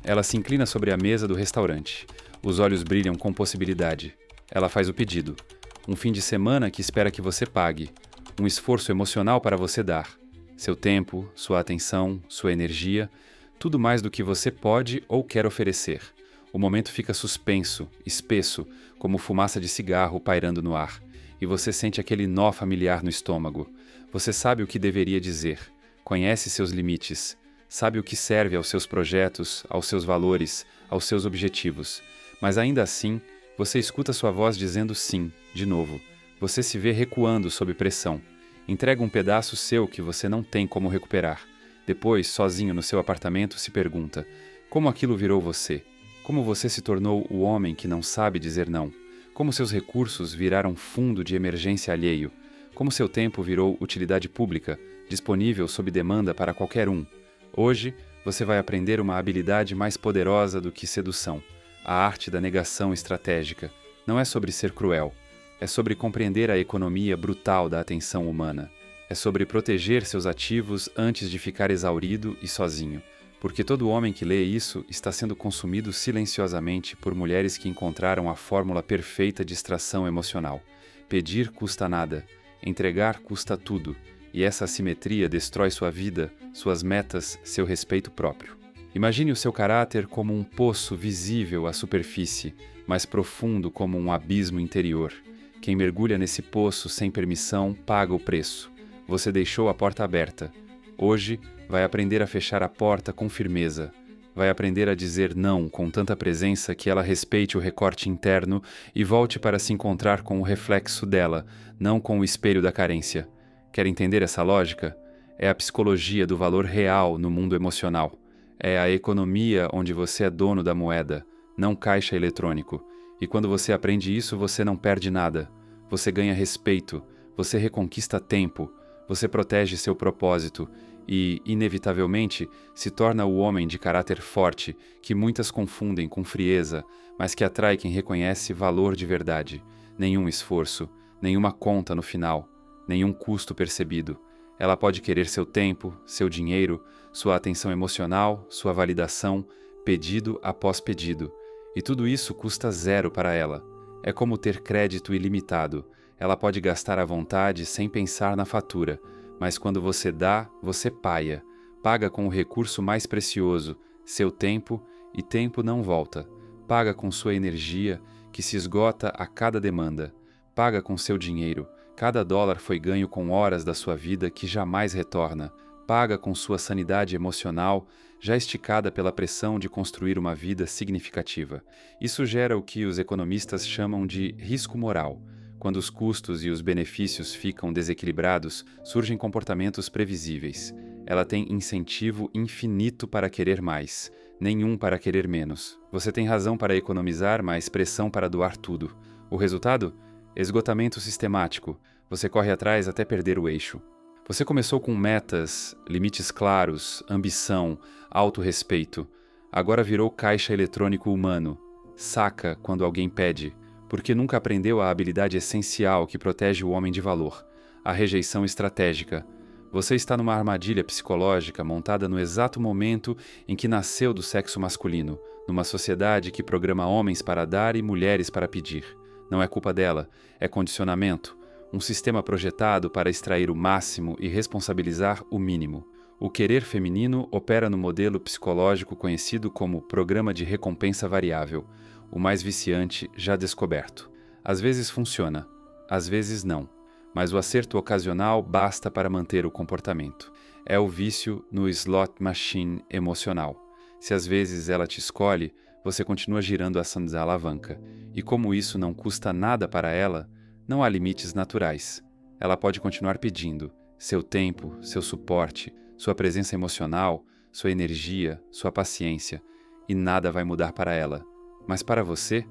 Ela se inclina sobre a mesa do restaurante. Os olhos brilham com possibilidade. Ela faz o pedido. Um fim de semana que espera que você pague. Um esforço emocional para você dar. Seu tempo, sua atenção, sua energia, tudo mais do que você pode ou quer oferecer. O momento fica suspenso, espesso, como fumaça de cigarro pairando no ar. E você sente aquele nó familiar no estômago. Você sabe o que deveria dizer. Conhece seus limites. Sabe o que serve aos seus projetos, aos seus valores, aos seus objetivos. Mas ainda assim, você escuta sua voz dizendo sim, de novo. Você se vê recuando sob pressão. Entrega um pedaço seu que você não tem como recuperar. Depois, sozinho no seu apartamento, se pergunta: como aquilo virou você? Como você se tornou o homem que não sabe dizer não? Como seus recursos viraram fundo de emergência alheio? Como seu tempo virou utilidade pública, disponível sob demanda para qualquer um? Hoje, você vai aprender uma habilidade mais poderosa do que sedução, a arte da negação estratégica. Não é sobre ser cruel. É sobre compreender a economia brutal da atenção humana. É sobre proteger seus ativos antes de ficar exaurido e sozinho. Porque todo homem que lê isso está sendo consumido silenciosamente por mulheres que encontraram a fórmula perfeita de extração emocional. Pedir custa nada. Entregar custa tudo. E essa assimetria destrói sua vida, suas metas, seu respeito próprio. Imagine o seu caráter como um poço visível à superfície, mas profundo como um abismo interior. Quem mergulha nesse poço sem permissão paga o preço. Você deixou a porta aberta. Hoje, vai aprender a fechar a porta com firmeza. Vai aprender a dizer não com tanta presença que ela respeite o recorte interno e volte para se encontrar com o reflexo dela, não com o espelho da carência. Quer entender essa lógica? É a psicologia do valor real no mundo emocional. É a economia onde você é dono da moeda, não caixa eletrônico. E quando você aprende isso, você não perde nada. Você ganha respeito, você reconquista tempo, você protege seu propósito e, inevitavelmente, se torna o homem de caráter forte que muitas confundem com frieza, mas que atrai quem reconhece valor de verdade. Nenhum esforço, nenhuma conta no final, nenhum custo percebido. Ela pode querer seu tempo, seu dinheiro, sua atenção emocional, sua validação, pedido após pedido. E tudo isso custa zero para ela. É como ter crédito ilimitado. Ela pode gastar à vontade sem pensar na fatura, mas quando você dá, você paga. Paga com o recurso mais precioso, seu tempo, e tempo não volta. Paga com sua energia, que se esgota a cada demanda. Paga com seu dinheiro. Cada dólar foi ganho com horas da sua vida que jamais retorna. Paga com sua sanidade emocional, já esticada pela pressão de construir uma vida significativa. Isso gera o que os economistas chamam de risco moral. Quando os custos e os benefícios ficam desequilibrados, surgem comportamentos previsíveis. Ela tem incentivo infinito para querer mais, nenhum para querer menos. Você tem razão para economizar, mas pressão para doar tudo. O resultado? Esgotamento sistemático. Você corre atrás até perder o eixo. Você começou com metas, limites claros, ambição, autorrespeito. Agora virou caixa eletrônico humano. Saca quando alguém pede, porque nunca aprendeu a habilidade essencial que protege o homem de valor, a rejeição estratégica. Você está numa armadilha psicológica montada no exato momento em que nasceu do sexo masculino, numa sociedade que programa homens para dar e mulheres para pedir. Não é culpa dela, é condicionamento. Um sistema projetado para extrair o máximo e responsabilizar o mínimo. O querer feminino opera no modelo psicológico conhecido como programa de recompensa variável, o mais viciante já descoberto. Às vezes funciona, às vezes não, mas o acerto ocasional basta para manter o comportamento. É o vício no slot machine emocional. Se às vezes ela te escolhe, você continua girando a alavanca. E como isso não custa nada para ela, não há limites naturais. Ela pode continuar pedindo seu tempo, seu suporte, sua presença emocional, sua energia, sua paciência, e nada vai mudar para ela. Mas para você,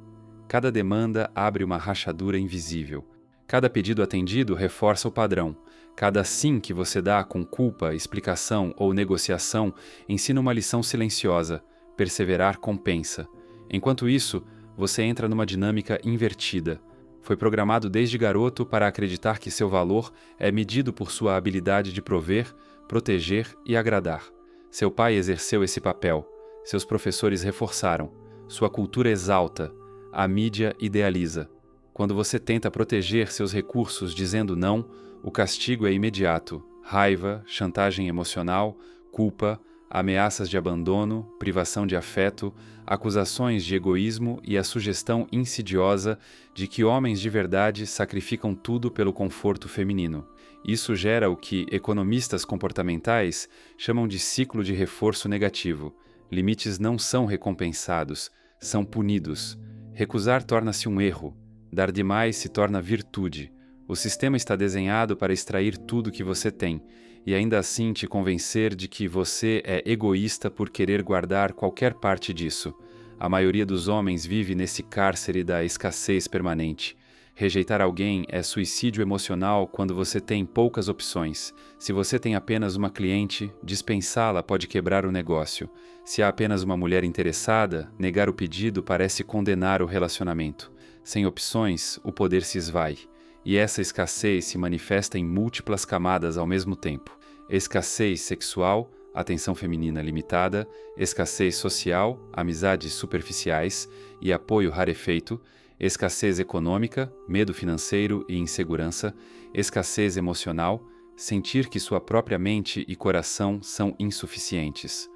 cada demanda abre uma rachadura invisível. Cada pedido atendido reforça o padrão. Cada sim que você dá com culpa, explicação ou negociação ensina uma lição silenciosa. Perseverar compensa. Enquanto isso, você entra numa dinâmica invertida. Foi programado desde garoto para acreditar que seu valor é medido por sua habilidade de prover, proteger e agradar. Seu pai exerceu esse papel. Seus professores reforçaram. Sua cultura exalta. A mídia idealiza. Quando você tenta proteger seus recursos dizendo não, o castigo é imediato. Raiva, chantagem emocional, culpa, ameaças de abandono, privação de afeto, acusações de egoísmo e a sugestão insidiosa de que homens de verdade sacrificam tudo pelo conforto feminino. Isso gera o que economistas comportamentais chamam de ciclo de reforço negativo. Limites não são recompensados, são punidos. Recusar torna-se um erro. Dar demais se torna virtude. O sistema está desenhado para extrair tudo que você tem, e ainda assim te convencer de que você é egoísta por querer guardar qualquer parte disso. A maioria dos homens vive nesse cárcere da escassez permanente. Rejeitar alguém é suicídio emocional quando você tem poucas opções. Se você tem apenas uma cliente, dispensá-la pode quebrar o negócio. Se há apenas uma mulher interessada, negar o pedido parece condenar o relacionamento. Sem opções, o poder se esvai. E essa escassez se manifesta em múltiplas camadas ao mesmo tempo. Escassez sexual, atenção feminina limitada, escassez social, amizades superficiais e apoio rarefeito, escassez econômica, medo financeiro e insegurança, escassez emocional, sentir que sua própria mente e coração são insuficientes.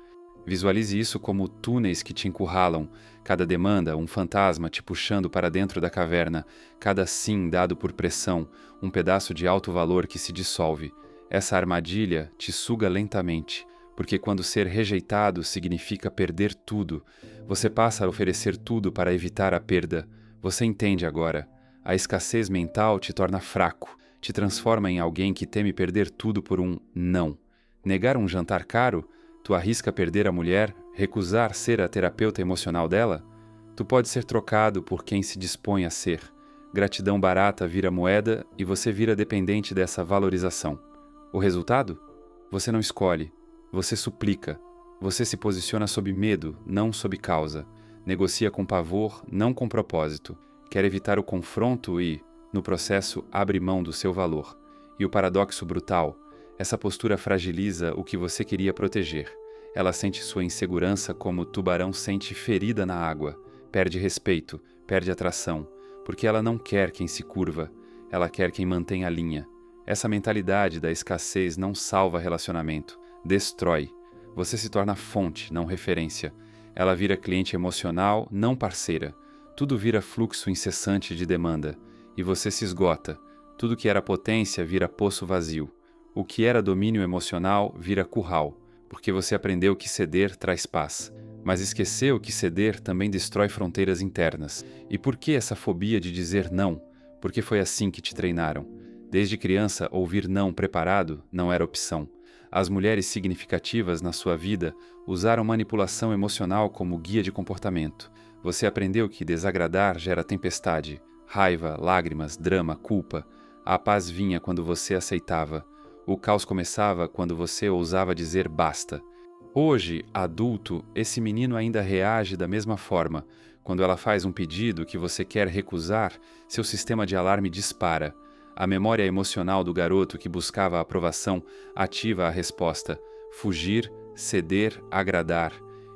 Visualize isso como túneis que te encurralam, cada demanda um fantasma te puxando para dentro da caverna, cada sim dado por pressão, um pedaço de alto valor que se dissolve. Essa armadilha te suga lentamente, porque quando ser rejeitado significa perder tudo, você passa a oferecer tudo para evitar a perda. Você entende agora. A escassez mental te torna fraco, te transforma em alguém que teme perder tudo por um não. Negar um jantar caro? Tu arrisca perder a mulher, recusar ser a terapeuta emocional dela? Tu pode ser trocado por quem se dispõe a ser. Gratidão barata vira moeda e você vira dependente dessa valorização. O resultado? Você não escolhe, você suplica. Você se posiciona sob medo, não sob causa. Negocia com pavor, não com propósito. Quer evitar o confronto e, no processo, abre mão do seu valor. E o paradoxo brutal: essa postura fragiliza o que você queria proteger. Ela sente sua insegurança como o tubarão sente ferida na água. Perde respeito, perde atração, porque ela não quer quem se curva, ela quer quem mantém a linha. Essa mentalidade da escassez não salva relacionamento, destrói. Você se torna fonte, não referência. Ela vira cliente emocional, não parceira. Tudo vira fluxo incessante de demanda. E você se esgota. Tudo que era potência vira poço vazio. O que era domínio emocional vira curral, porque você aprendeu que ceder traz paz. Mas esqueceu que ceder também destrói fronteiras internas. E por que essa fobia de dizer não? Porque foi assim que te treinaram. Desde criança, ouvir não preparado não era opção. As mulheres significativas na sua vida usaram manipulação emocional como guia de comportamento. Você aprendeu que desagradar gera tempestade, raiva, lágrimas, drama, culpa. A paz vinha quando você aceitava. O caos começava quando você ousava dizer basta. Hoje, adulto, esse menino ainda reage da mesma forma. Quando ela faz um pedido que você quer recusar, seu sistema de alarme dispara. A memória emocional do garoto que buscava a aprovação ativa a resposta: fugir, ceder, agradar.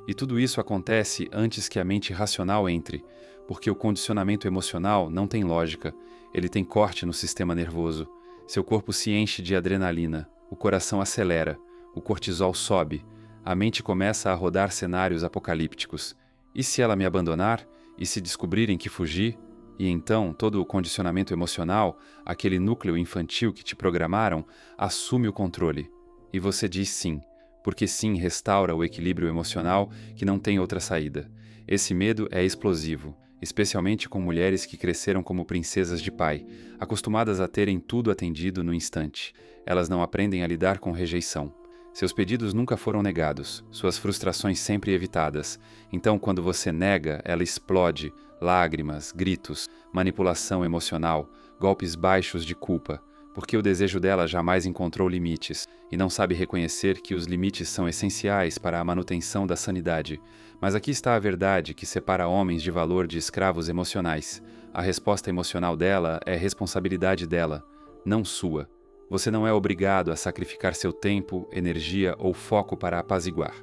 E tudo isso acontece antes que a mente racional entre, porque o condicionamento emocional não tem lógica, ele tem corte no sistema nervoso. Seu corpo se enche de adrenalina, o coração acelera, o cortisol sobe, a mente começa a rodar cenários apocalípticos. E se ela me abandonar? E se descobrirem que fugi? E então todo o condicionamento emocional, aquele núcleo infantil que te programaram, assume o controle. E você diz sim, porque sim restaura o equilíbrio emocional que não tem outra saída. Esse medo é explosivo, especialmente com mulheres que cresceram como princesas de pai, acostumadas a terem tudo atendido no instante. Elas não aprendem a lidar com rejeição. Seus pedidos nunca foram negados, suas frustrações sempre evitadas. Então, quando você nega, ela explode, lágrimas, gritos, manipulação emocional, golpes baixos de culpa, porque o desejo dela jamais encontrou limites e não sabe reconhecer que os limites são essenciais para a manutenção da sanidade. Mas aqui está a verdade que separa homens de valor de escravos emocionais. A resposta emocional dela é responsabilidade dela, não sua. Você não é obrigado a sacrificar seu tempo, energia ou foco para apaziguar.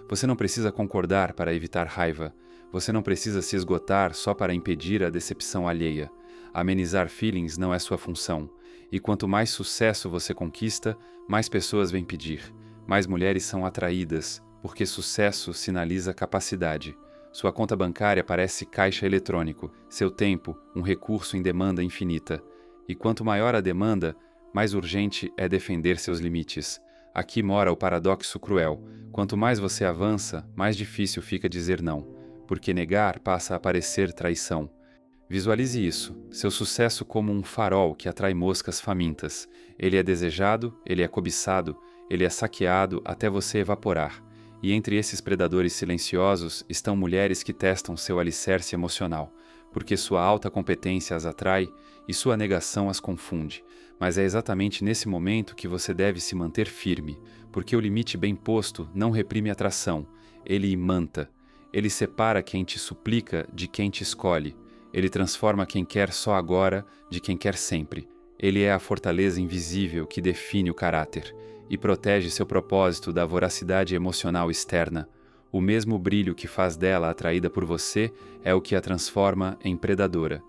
Você não precisa concordar para evitar raiva. Você não precisa se esgotar só para impedir a decepção alheia. Amenizar feelings não é sua função. E quanto mais sucesso você conquista, mais pessoas vêm pedir. Mais mulheres são atraídas, porque sucesso sinaliza capacidade. Sua conta bancária parece caixa eletrônico, seu tempo, um recurso em demanda infinita. E quanto maior a demanda, mais urgente é defender seus limites. Aqui mora o paradoxo cruel. Quanto mais você avança, mais difícil fica dizer não, porque negar passa a parecer traição. Visualize isso, seu sucesso como um farol que atrai moscas famintas. Ele é desejado, ele é cobiçado, ele é saqueado até você evaporar. E entre esses predadores silenciosos estão mulheres que testam seu alicerce emocional, porque sua alta competência as atrai e sua negação as confunde. Mas é exatamente nesse momento que você deve se manter firme, porque o limite bem posto não reprime atração, ele imanta. Ele separa quem te suplica de quem te escolhe. Ele transforma quem quer só agora de quem quer sempre. Ele é a fortaleza invisível que define o caráter e protege seu propósito da voracidade emocional externa. O mesmo brilho que faz dela atraída por você é o que a transforma em predadora.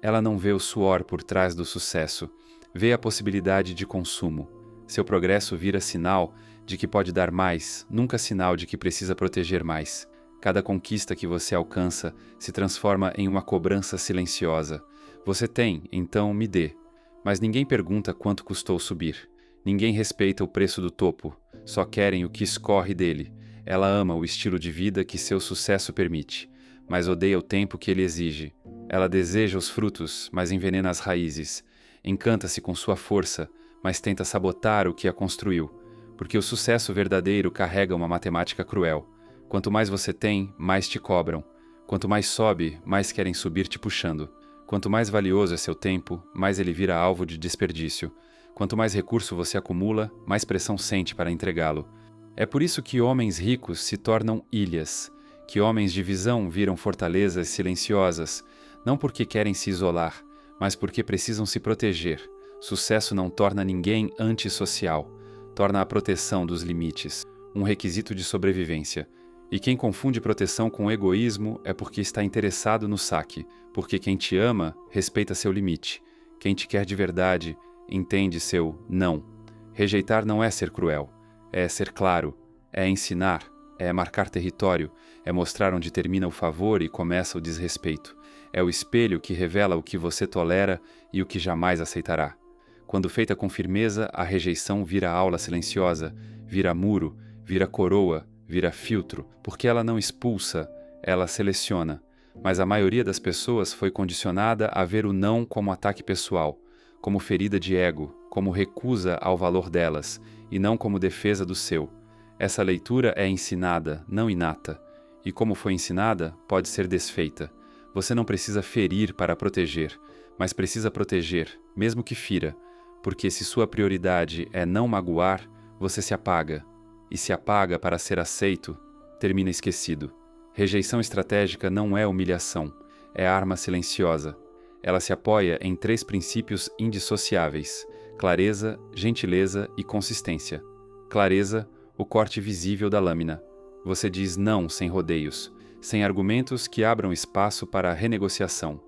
Ela não vê o suor por trás do sucesso, vê a possibilidade de consumo. Seu progresso vira sinal de que pode dar mais, nunca sinal de que precisa proteger mais. Cada conquista que você alcança se transforma em uma cobrança silenciosa. Você tem, então me dê. Mas ninguém pergunta quanto custou subir. Ninguém respeita o preço do topo. Só querem o que escorre dele. Ela ama o estilo de vida que seu sucesso permite, mas odeia o tempo que ele exige. Ela deseja os frutos, mas envenena as raízes. Encanta-se com sua força, mas tenta sabotar o que a construiu. Porque o sucesso verdadeiro carrega uma matemática cruel. Quanto mais você tem, mais te cobram. Quanto mais sobe, mais querem subir te puxando. Quanto mais valioso é seu tempo, mais ele vira alvo de desperdício. Quanto mais recurso você acumula, mais pressão sente para entregá-lo. É por isso que homens ricos se tornam ilhas, que homens de visão viram fortalezas silenciosas, não porque querem se isolar, mas porque precisam se proteger. Sucesso não torna ninguém antissocial, torna a proteção dos limites, um requisito de sobrevivência. E quem confunde proteção com egoísmo é porque está interessado no saque, porque quem te ama respeita seu limite. Quem te quer de verdade entende seu não. Rejeitar não é ser cruel, é ser claro, é ensinar, é marcar território, é mostrar onde termina o favor e começa o desrespeito. É o espelho que revela o que você tolera e o que jamais aceitará. Quando feita com firmeza, a rejeição vira aula silenciosa, vira muro, vira coroa, vira filtro, porque ela não expulsa, ela seleciona. Mas a maioria das pessoas foi condicionada a ver o não como ataque pessoal, como ferida de ego, como recusa ao valor delas, e não como defesa do seu. Essa leitura é ensinada, não inata, e como foi ensinada, pode ser desfeita. Você não precisa ferir para proteger, mas precisa proteger, mesmo que fira, porque se sua prioridade é não magoar, você se apaga. E se apaga para ser aceito, termina esquecido. Rejeição estratégica não é humilhação, é arma silenciosa. Ela se apoia em 3 princípios indissociáveis: clareza, gentileza e consistência. Clareza, o corte visível da lâmina. Você diz não sem rodeios, sem argumentos que abram espaço para a renegociação.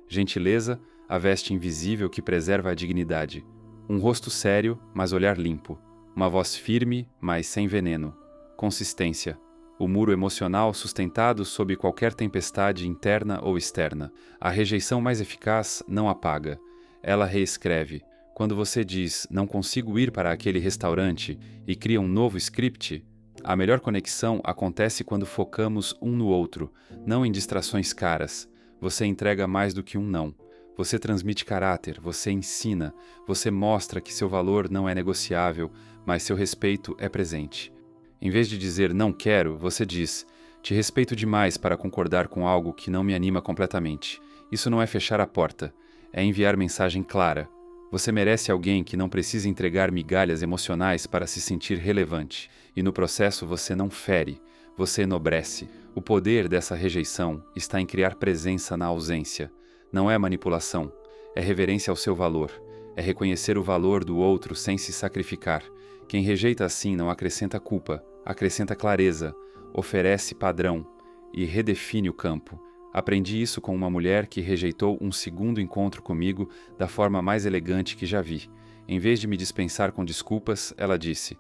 Gentileza, a veste invisível que preserva a dignidade. Um rosto sério, mas olhar limpo. Uma voz firme, mas sem veneno. Consistência. O muro emocional sustentado sob qualquer tempestade interna ou externa. A rejeição mais eficaz não apaga. Ela reescreve. Quando você diz, não consigo ir para aquele restaurante, e cria um novo script, a melhor conexão acontece quando focamos um no outro, não em distrações caras. Você entrega mais do que um não. Você transmite caráter, você ensina, você mostra que seu valor não é negociável, mas seu respeito é presente. Em vez de dizer não quero, você diz, te respeito demais para concordar com algo que não me anima completamente. Isso não é fechar a porta, é enviar mensagem clara. Você merece alguém que não precisa entregar migalhas emocionais para se sentir relevante. E no processo você não fere, você enobrece. O poder dessa rejeição está em criar presença na ausência. Não é manipulação, é reverência ao seu valor. É reconhecer o valor do outro sem se sacrificar. Quem rejeita assim não acrescenta culpa, acrescenta clareza. oferece padrão e redefine o campo. Aprendi isso com uma mulher que rejeitou um segundo encontro comigo da forma mais elegante que já vi. Em vez de me dispensar com desculpas, ela disse: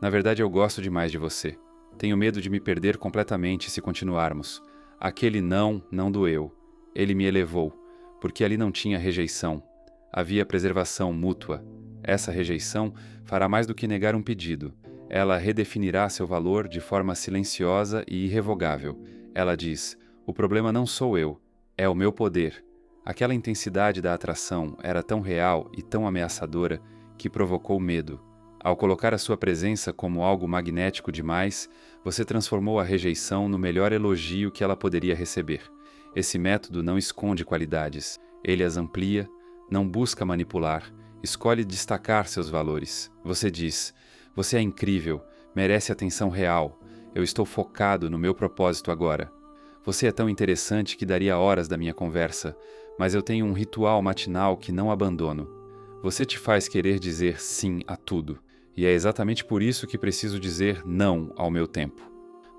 "Na verdade, eu gosto demais de você. Tenho medo de me perder completamente se continuarmos. Aquele não doeu. Ele me elevou, porque ali não tinha rejeição. Havia preservação mútua. Essa rejeição fará mais do que negar um pedido. Ela redefinirá seu valor de forma silenciosa e irrevogável. Ela diz: o problema não sou eu, é o meu poder." Aquela intensidade da atração era tão real e tão ameaçadora que provocou medo. Ao colocar a sua presença como algo magnético demais, você transformou a rejeição no melhor elogio que ela poderia receber. Esse método não esconde qualidades, ele as amplia, não busca manipular, escolhe destacar seus valores. Você diz: você é incrível, merece atenção real, eu estou focado no meu propósito agora. Você é tão interessante que daria horas da minha conversa, mas eu tenho um ritual matinal que não abandono. Você te faz querer dizer sim a tudo, e é exatamente por isso que preciso dizer não ao meu tempo.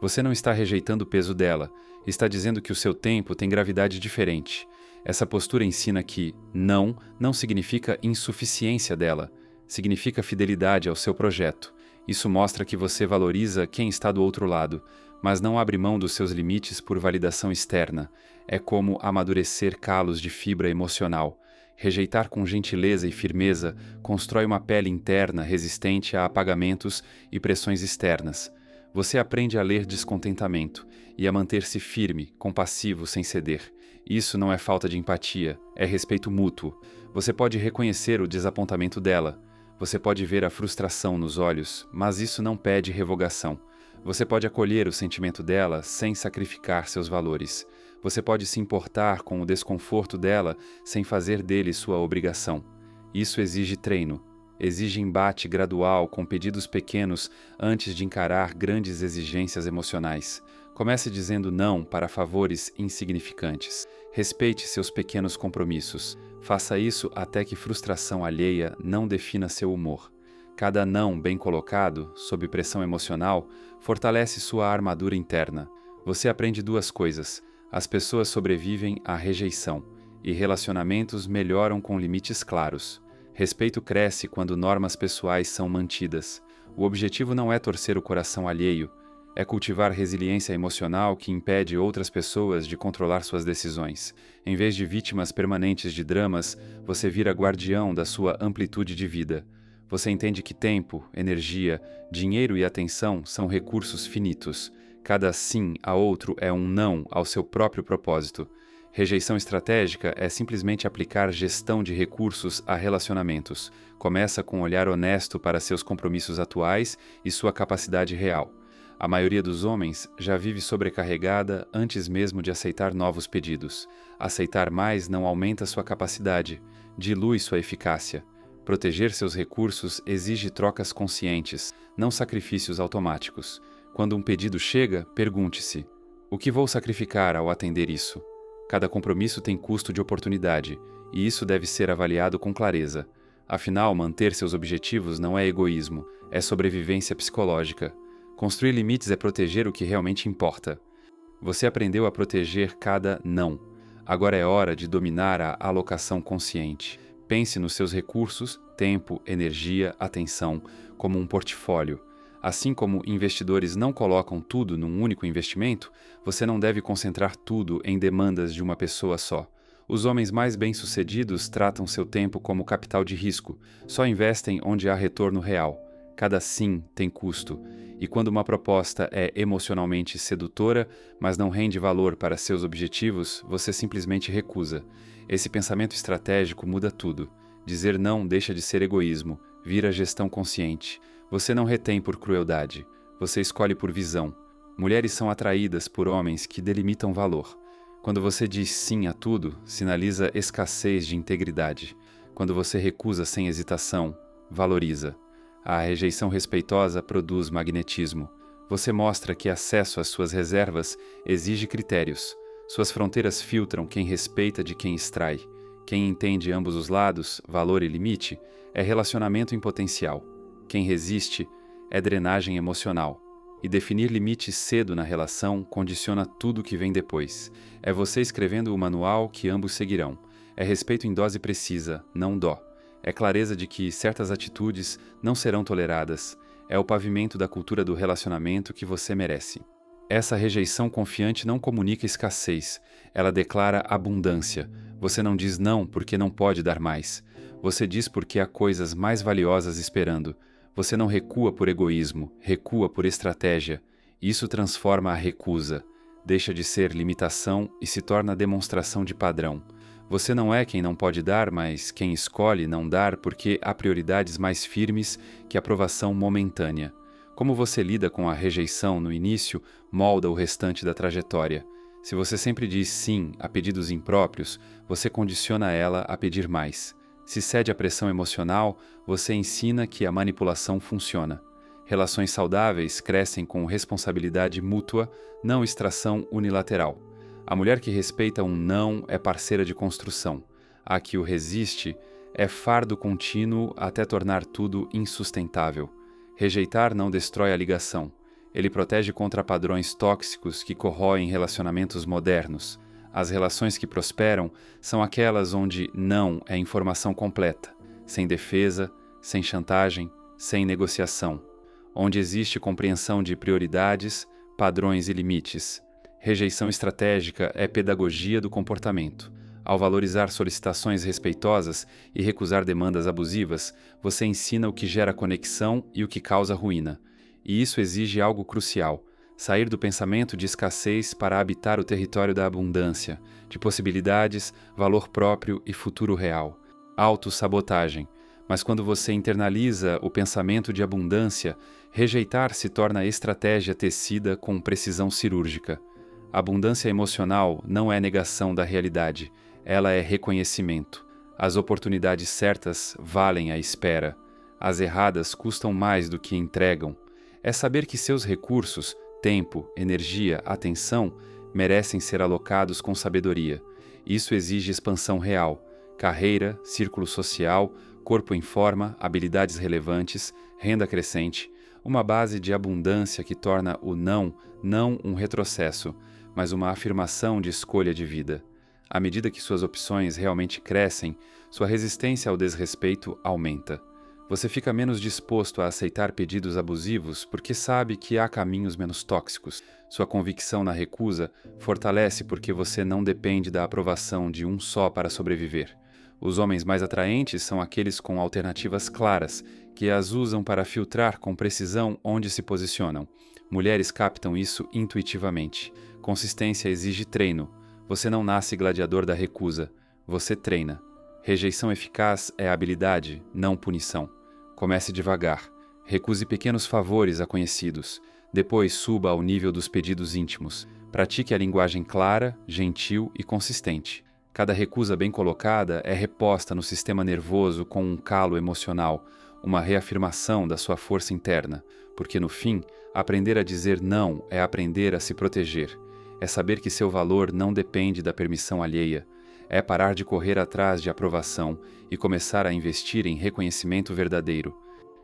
Você não está rejeitando o peso dela, está dizendo que o seu tempo tem gravidade diferente. Essa postura ensina que não significa insuficiência dela, significa fidelidade ao seu projeto. Isso mostra que você valoriza quem está do outro lado, mas não abre mão dos seus limites por validação externa. É como amadurecer calos de fibra emocional. Rejeitar com gentileza e firmeza constrói uma pele interna resistente a apagamentos e pressões externas. Você aprende a ler descontentamento e a manter-se firme, compassivo, sem ceder. Isso não é falta de empatia, é respeito mútuo. Você pode reconhecer o desapontamento dela. Você pode ver a frustração nos olhos, mas isso não pede revogação. Você pode acolher o sentimento dela sem sacrificar seus valores. Você pode se importar com o desconforto dela sem fazer dele sua obrigação. Isso exige treino. Exige embate gradual com pedidos pequenos antes de encarar grandes exigências emocionais. Comece dizendo não para favores insignificantes. Respeite seus pequenos compromissos. Faça isso até que frustração alheia não defina seu humor. Cada não bem colocado, sob pressão emocional, fortalece sua armadura interna. Você aprende duas coisas: as pessoas sobrevivem à rejeição, e relacionamentos melhoram com limites claros. Respeito cresce quando normas pessoais são mantidas. O objetivo não é torcer o coração alheio, é cultivar resiliência emocional que impede outras pessoas de controlar suas decisões. Em vez de vítimas permanentes de dramas, você vira guardião da sua amplitude de vida. Você entende que tempo, energia, dinheiro e atenção são recursos finitos. Cada sim a outro é um não ao seu próprio propósito. Rejeição estratégica é simplesmente aplicar gestão de recursos a relacionamentos. Começa com um olhar honesto para seus compromissos atuais e sua capacidade real. A maioria dos homens já vive sobrecarregada antes mesmo de aceitar novos pedidos. Aceitar mais não aumenta sua capacidade, dilui sua eficácia. Proteger seus recursos exige trocas conscientes, não sacrifícios automáticos. Quando um pedido chega, pergunte-se: o que vou sacrificar ao atender isso? Cada compromisso tem custo de oportunidade, e isso deve ser avaliado com clareza. Afinal, manter seus objetivos não é egoísmo, é sobrevivência psicológica. Construir limites é proteger o que realmente importa. Você aprendeu a proteger cada não. Agora é hora de dominar a alocação consciente. Pense nos seus recursos, tempo, energia, atenção, como um portfólio. Assim como investidores não colocam tudo num único investimento, você não deve concentrar tudo em demandas de uma pessoa só. Os homens mais bem-sucedidos tratam seu tempo como capital de risco, só investem onde há retorno real. Cada sim tem custo, e quando uma proposta é emocionalmente sedutora, mas não rende valor para seus objetivos, você simplesmente recusa. Esse pensamento estratégico muda tudo. Dizer não deixa de ser egoísmo, vira gestão consciente. Você não retém por crueldade, você escolhe por visão. Mulheres são atraídas por homens que delimitam valor. Quando você diz sim a tudo, sinaliza escassez de integridade. Quando você recusa sem hesitação, valoriza. A rejeição respeitosa produz magnetismo. Você mostra que acesso às suas reservas exige critérios. Suas fronteiras filtram quem respeita de quem extrai. Quem entende ambos os lados, valor e limite, é relacionamento em potencial. Quem resiste é drenagem emocional. E definir limites cedo na relação condiciona tudo que vem depois. É você escrevendo o manual que ambos seguirão. É respeito em dose precisa, não dó. É clareza de que certas atitudes não serão toleradas. É o pavimento da cultura do relacionamento que você merece. Essa rejeição confiante não comunica escassez, ela declara abundância. Você não diz não porque não pode dar mais. Você diz porque há coisas mais valiosas esperando. Você não recua por egoísmo, recua por estratégia. Isso transforma a recusa. Deixa de ser limitação e se torna demonstração de padrão. Você não é quem não pode dar, mas quem escolhe não dar porque há prioridades mais firmes que aprovação momentânea. Como você lida com a rejeição no início, molda o restante da trajetória. Se você sempre diz sim a pedidos impróprios, você condiciona ela a pedir mais. Se cede à pressão emocional, você ensina que a manipulação funciona. Relações saudáveis crescem com responsabilidade mútua, não extração unilateral. A mulher que respeita um não é parceira de construção. A que o resiste é fardo contínuo até tornar tudo insustentável. Rejeitar não destrói a ligação. Ele protege contra padrões tóxicos que corroem relacionamentos modernos. As relações que prosperam são aquelas onde não é informação completa, sem defesa, sem chantagem, sem negociação. Onde existe compreensão de prioridades, padrões e limites. Rejeição estratégica é pedagogia do comportamento. Ao valorizar solicitações respeitosas e recusar demandas abusivas, você ensina o que gera conexão e o que causa ruína. E isso exige algo crucial: sair do pensamento de escassez para habitar o território da abundância, de possibilidades, valor próprio e futuro real. Autossabotagem. Mas quando você internaliza o pensamento de abundância, rejeitar se torna estratégia tecida com precisão cirúrgica. A abundância emocional não é negação da realidade. Ela é reconhecimento. As oportunidades certas valem a espera. As erradas custam mais do que entregam. É saber que seus recursos, tempo, energia, atenção, merecem ser alocados com sabedoria. Isso exige expansão real. Carreira, círculo social, corpo em forma, habilidades relevantes, renda crescente. Uma base de abundância que torna o não um retrocesso, mas uma afirmação de escolha de vida. À medida que suas opções realmente crescem, sua resistência ao desrespeito aumenta. Você fica menos disposto a aceitar pedidos abusivos porque sabe que há caminhos menos tóxicos. Sua convicção na recusa fortalece porque você não depende da aprovação de um só para sobreviver. Os homens mais atraentes são aqueles com alternativas claras, que as usam para filtrar com precisão onde se posicionam. Mulheres captam isso intuitivamente. Consistência exige treino. Você não nasce gladiador da recusa, você treina. Rejeição eficaz é habilidade, não punição. Comece devagar. Recuse pequenos favores a conhecidos. Depois suba ao nível dos pedidos íntimos. Pratique a linguagem clara, gentil e consistente. Cada recusa bem colocada é reposta no sistema nervoso com um calo emocional, uma reafirmação da sua força interna, porque no fim, aprender a dizer não é aprender a se proteger. É saber que seu valor não depende da permissão alheia. É parar de correr atrás de aprovação e começar a investir em reconhecimento verdadeiro.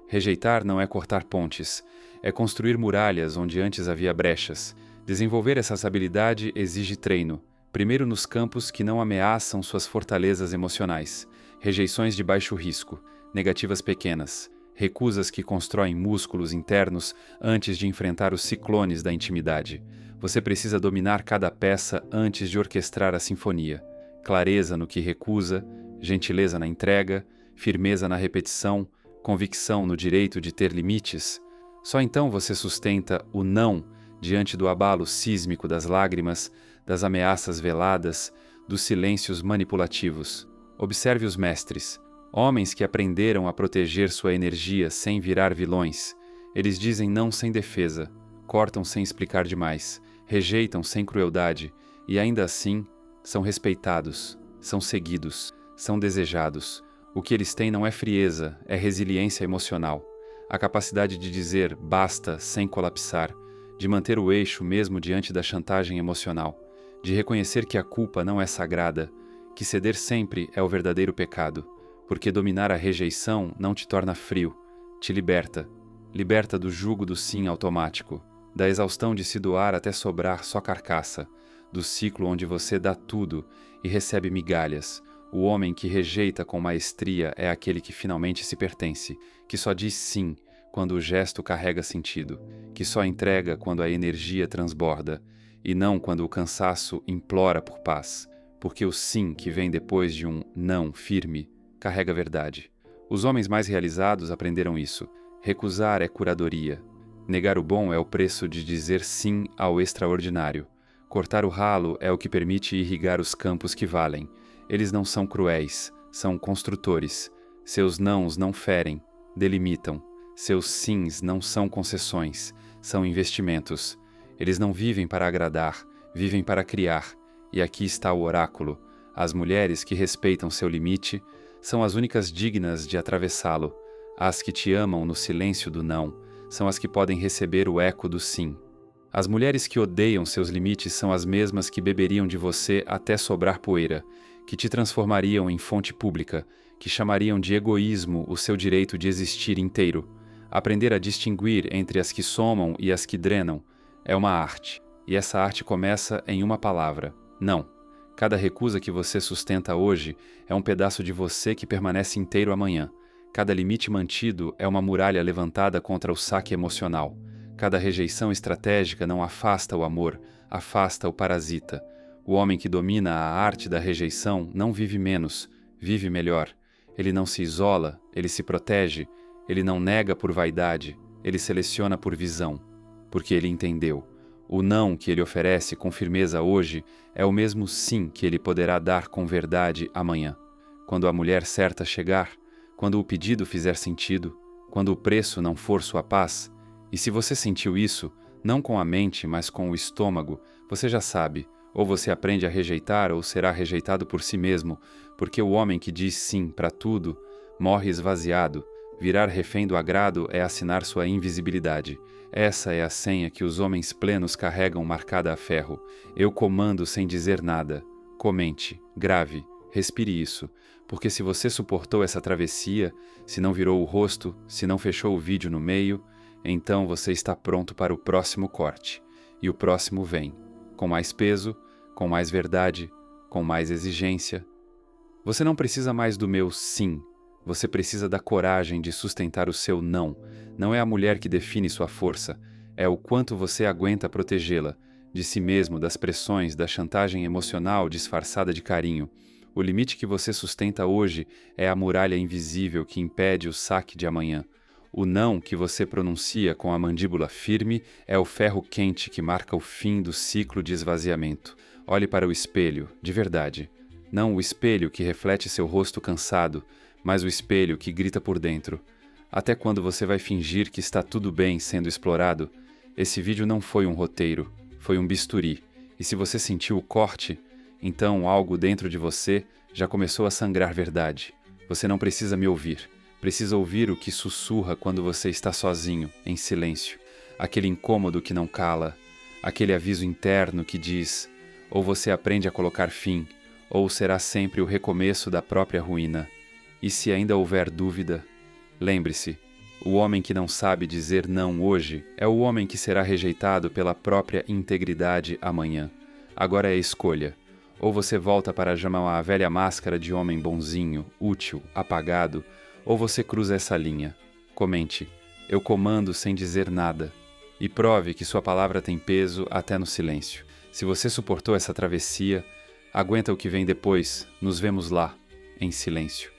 Rejeitar não é cortar pontes, é construir muralhas onde antes havia brechas. Desenvolver essa habilidade exige treino, primeiro nos campos que não ameaçam suas fortalezas emocionais, rejeições de baixo risco, negativas pequenas, recusas que constroem músculos internos antes de enfrentar os ciclones da intimidade. Você precisa dominar cada peça antes de orquestrar a sinfonia. Clareza no que recusa, gentileza na entrega, firmeza na repetição, convicção no direito de ter limites. Só então você sustenta o não diante do abalo sísmico das lágrimas, das ameaças veladas, dos silêncios manipulativos. Observe os mestres, homens que aprenderam a proteger sua energia sem virar vilões. Eles dizem não sem defesa, cortam sem explicar demais, rejeitam sem crueldade e ainda assim são respeitados, são seguidos, são desejados. O que eles têm não é frieza, é resiliência emocional. A capacidade de dizer basta sem colapsar, de manter o eixo mesmo diante da chantagem emocional, de reconhecer que a culpa não é sagrada, que ceder sempre é o verdadeiro pecado, porque dominar a rejeição não te torna frio, te liberta. Liberta do jugo do sim automático. da exaustão de se doar até sobrar só carcaça, do ciclo onde você dá tudo e recebe migalhas. O homem que rejeita com maestria é aquele que finalmente se pertence, que só diz sim quando o gesto carrega sentido, que só entrega quando a energia transborda, e não quando o cansaço implora por paz, porque o sim que vem depois de um não firme carrega verdade. Os homens mais realizados aprenderam isso. Recusar é curadoria. Negar o bom é o preço de dizer sim ao extraordinário. Cortar o ralo é o que permite irrigar os campos que valem. Eles não são cruéis, são construtores. Seus nãos não ferem, delimitam. Seus sims não são concessões, são investimentos. Eles não vivem para agradar, vivem para criar. E aqui está o oráculo. As mulheres que respeitam seu limite são as únicas dignas de atravessá-lo. As que te amam no silêncio do não são as que podem receber o eco do sim. As mulheres que odeiam seus limites são as mesmas que beberiam de você até sobrar poeira, que te transformariam em fonte pública, que chamariam de egoísmo o seu direito de existir inteiro. Aprender a distinguir entre as que somam e as que drenam é uma arte, e essa arte começa em uma palavra: não. Cada recusa que você sustenta hoje é um pedaço de você que permanece inteiro amanhã. Cada limite mantido é uma muralha levantada contra o saque emocional. Cada rejeição estratégica não afasta o amor, afasta o parasita. O homem que domina a arte da rejeição não vive menos, vive melhor. Ele não se isola, ele se protege, ele não nega por vaidade, ele seleciona por visão, porque ele entendeu. O não que ele oferece com firmeza hoje é o mesmo sim que ele poderá dar com verdade amanhã. Quando a mulher certa chegar, quando o pedido fizer sentido, quando o preço não for sua paz, e se você sentiu isso, não com a mente, mas com o estômago, você já sabe, ou você aprende a rejeitar ou será rejeitado por si mesmo, porque o homem que diz sim para tudo morre esvaziado. Virar refém do agrado é assinar sua invisibilidade. Essa é a senha que os homens plenos carregam marcada a ferro. Eu comando sem dizer nada. Comente, grave, respire isso, porque se você suportou essa travessia, se não virou o rosto, se não fechou o vídeo no meio, então você está pronto para o próximo corte. E o próximo vem, com mais peso, com mais verdade, com mais exigência. Você não precisa mais do meu sim. Você precisa da coragem de sustentar o seu não. Não é a mulher que define sua força, é o quanto você aguenta protegê-la, de si mesmo, das pressões, da chantagem emocional disfarçada de carinho. O limite que você sustenta hoje é a muralha invisível que impede o saque de amanhã. O não que você pronuncia com a mandíbula firme é o ferro quente que marca o fim do ciclo de esvaziamento. Olhe para o espelho, de verdade. Não o espelho que reflete seu rosto cansado, mas o espelho que grita por dentro. Até quando você vai fingir que está tudo bem sendo explorado? Esse vídeo não foi um roteiro, foi um bisturi. E se você sentiu o corte, então algo dentro de você já começou a sangrar verdade. Você não precisa me ouvir. Precisa ouvir o que sussurra quando você está sozinho, em silêncio. Aquele incômodo que não cala. Aquele aviso interno que diz: ou você aprende a colocar fim, ou será sempre o recomeço da própria ruína. E se ainda houver dúvida, lembre-se, o homem que não sabe dizer não hoje é o homem que será rejeitado pela própria integridade amanhã. Agora é escolha. Ou você volta para a velha máscara de homem bonzinho, útil, apagado, ou você cruza essa linha. Comente: eu comando sem dizer nada. E prove que sua palavra tem peso até no silêncio. Se você suportou essa travessia, aguenta o que vem depois. Nos vemos lá, em silêncio.